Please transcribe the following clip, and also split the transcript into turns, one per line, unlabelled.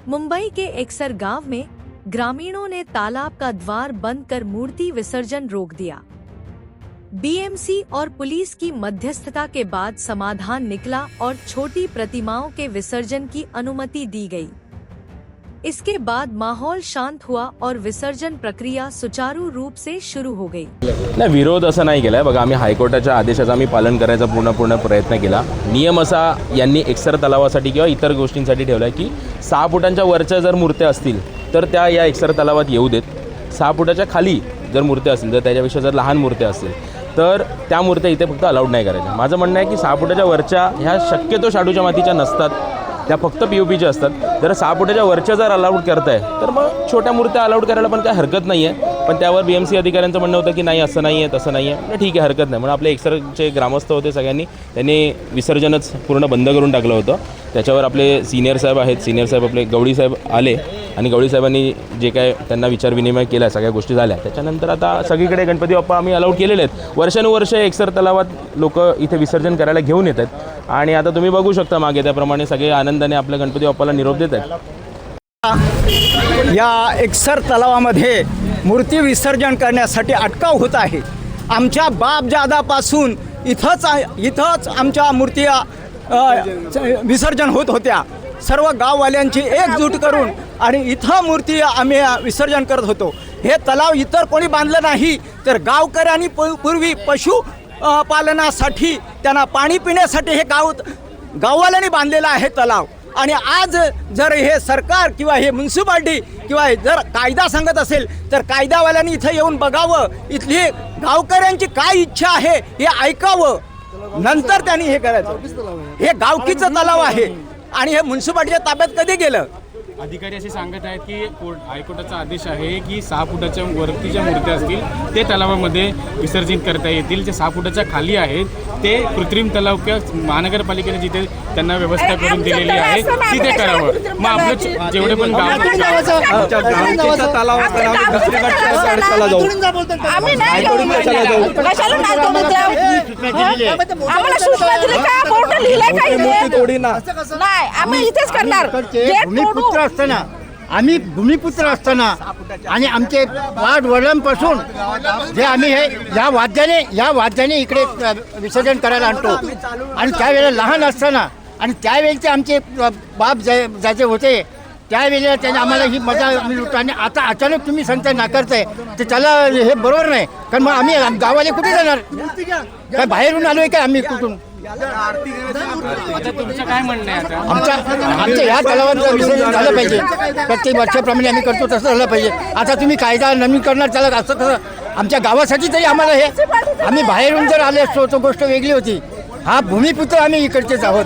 मुंबई के एक्सर गांव में ग्रामीणों ने तालाब का द्वार बंद कर मूर्ति विसर्जन रोक दिया। बीएमसी और पुलिस की मध्यस्थता के बाद समाधान निकला और छोटी प्रतिमाओं के विसर्जन की अनुमति दी गई। इसके बाद माहौल शांत हुआ और विसर्जन प्रक्रिया सुचारू रूप से शुरू हो गई।
नाही, विरोध असा नाही केलाय बघा, आम्ही हायकोर्टाच्या आदेशाचा आम्ही पालन करायचा पूर्ण प्रयत्न केला। नियम असा यांनी एक्सर तलावासाठी किंवा इतर गोष्टींसाठी ठेवलाय की 6 फुटांच्या वरच्या जर मूर्त्या असतील तर त्या या एक्सर तलावात येऊ देत। 6 फुटाच्या खाली जर मूर्त्या असतील तर त्याच्यापेक्षा जर लहान मूर्त्या असतील तर त्या मूर्त्या इथे फक्त अलाउड नाही करायच्या। माझं म्हणणं आहे की 6 फुटाच्या वरच्या ह्या शक्यतो शाडूच्या मातीच्या नसतात, त्या फक्त पीओपीच्या असतात। जर 6 फुटाच्या वरच्या जर अलाउड करताय तर मग छोट्या मूर्त्या अलाउड करायला पण काही हरकत नाही आहे। पण त्यावर बीएमसी अधिकाऱ्यांचं म्हणणं होतं की नाही असं नाही आहे तसं नाही आहे, ठीक आहे हरकत नाही। म्हणून आपले एक्सरचे ग्रामस्थ होते त्यांनी विसर्जनच पूर्ण बंद करून टाकलं होतं। त्याच्यावर आपले सीनियर साहेब आहेत, सीनियर साहेब आपले गवळी साहेब आले आणि गवळी साहेबांनी जे काय त्यांना विचार विनिमय केला, सगळ्या गोष्टी झाल्या। त्याच्यानंतर आता सगळीकडे गणपती बाप्पा आम्ही अलाउड केलेले आहेत। वर्षानुवर्ष एक्सर तलावात लोक इथे विसर्जन करायला घेऊन येत आहेत आणि आता तुम्ही बघू शकता मागे त्याप्रमाणे सगळे आनंदाने आपल्या गणपती बाप्पाला निरोप देत आहेत।
या एक्सर तलावामध्ये मूर्ती विसर्जन करण्यासाठी अटकाव होत आहे। आमच्या बापजादापासून इथंच आमच्या मूर्त्या विसर्जन होत होत्या। सर्व गाववाल्यांची एकजूट करून आणि इथं मूर्ती आम्ही विसर्जन करत होतो। हे तलाव इतर कोणी बांधलं नाही, तर गावकऱ्यांनी पूर्वी पशु पालनासाठी त्यांना पाणी पिण्यासाठी हे गाववाल्यांनी बांधलेला आहे तलाव। आणि आज जर हे सरकार किंवा हे म्युन्सिपाल्टी किंवा जर कायदा सांगत असेल तर कायदावाल्यांनी इथं येऊन बघावं, इथली गावकऱ्यांची काय इच्छा आहे हे ऐकावं, नंतर त्यांनी हे करायचं। हे गावकीचं तलाव आहे आणि हे म्युन्सिपाल्टीच्या ताब्यात कधी गेलं?
अधिकारी असे सांगत आहेत की हायकोर्टाचा आदेश आहे की 6 फुटाच्या वरतीच्या मूर्त्या असतील ते तलावामध्ये विसर्जित करता येतील। जे 6 फुटाच्या खाली आहेत ते कृत्रिम तलाव किंवा महानगरपालिकेने जिथे त्यांना व्यवस्था करून दिलेली आहे तिथे करावं। मग आपलं जेवढे पण गाव
आम्ही भूमिपुत्र असताना आणि आमचे वडिलांपासून जे आम्ही या वाद्याने इकडे विसर्जन करायला आणतो। आणि त्यावेळेला लहान असताना आणि त्यावेळेचे आमचे बाप जायचे होते त्यावेळेला त्यांनी आम्हाला ही मजा मिळतो। आणि आता अचानक तुम्ही सांगताय नाकारताय तर त्याला हे बरोबर नाही, कारण मग आम्ही गावाले कुठे जाणार? काय बाहेरून आलोय काय आम्ही कुठून?
तुमचं काय म्हणणं आहे आता?
आमच्या या तलावात विसर्जन झालं पाहिजे, प्रत्येक वर्षाप्रमाणे आम्ही करतो तसं झालं पाहिजे। आता तुम्ही कायदा नवीन करणार त्याला असं कसं? आमच्या गावासाठी तरी आम्हाला हे, आम्ही बाहेरून जर आले असतो तो गोष्ट वेगळी होती। हा भूमिपुत्र आम्ही इकडचेच आहोत।